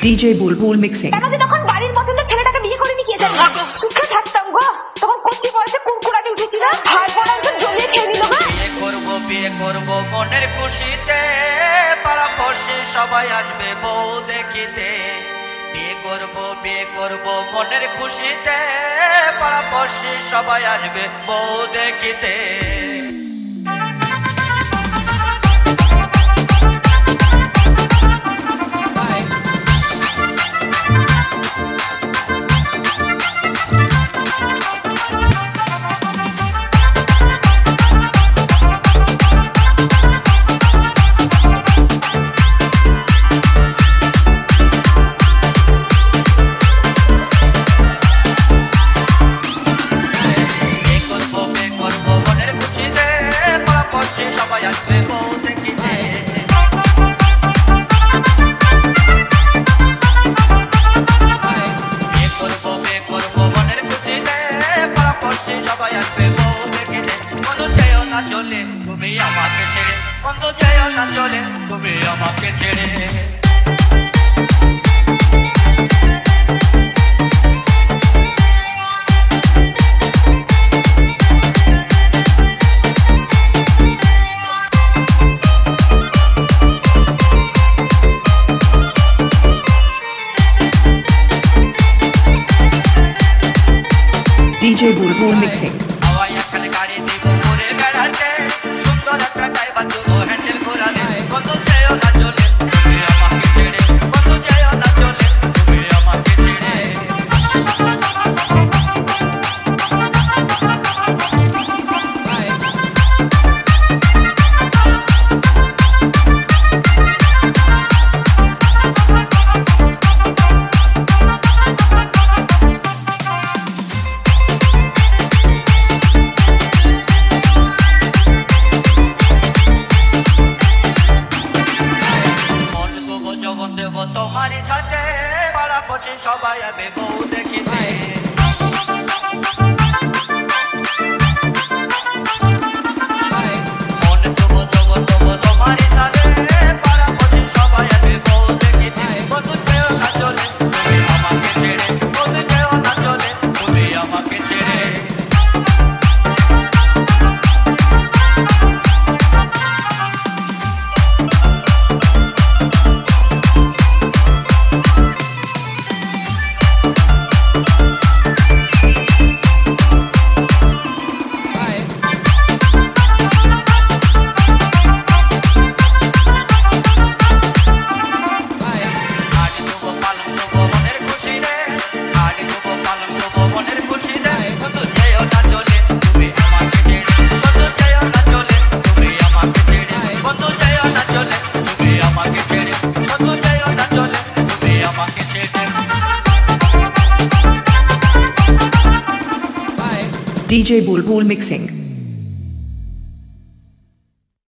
DJ বুলবুল mixing. কেন যে তখন বাড়ির পছন্দের ছেলেটাকে বিয়ে করে নিয়ে জানি সুখে থাকতাম গো। তখন কচ্ছি বয়সে কুড়কুড়াতে উঠেছিল, ভাই পড়াংশ জ্বলিয়ে খেয়ে নিল গো। বিয়ে করবো মনের খুশিতে, পাড়া পড়শি সবাই আসবে বউ দেখিতে। বিয়ে করবো মনের খুশিতে, পাড়া পড়শি সবাই আসবে বউ দেখিতে। চলে তুমি আমাকে ছেড়ে, বন্ধু যেও না চলে তুমি আমাকে ছেড়ে। DJ বুলবুল মিক্সিং। হাওয়াই একটা গাড়ি দিব ঘুরে বেড়াতে, সুন্দর একটা ড্রাইভার দেবো হ্যান্ডেল ঘোরালে। বন্ধু যেও না চলে তুমি আমাকে ছেড়ে, বন্ধু যেও না চলে তুমি আমাকে ছেড়ে। তোমারই সাথে পাড়া পড়শি সবাই আসবে বউ দেখিতে। মন দেবো তোমারই সাথে পাড়া পড়শি সবাই আসবে বউ দেখিতে। বন্ধু যেও না চলে তুমি আমাকে ছেড়ে, বন্ধু যেও না চলে তুমি আমাকে ছেড়ে। DJ বুলবুল মিক্সিং।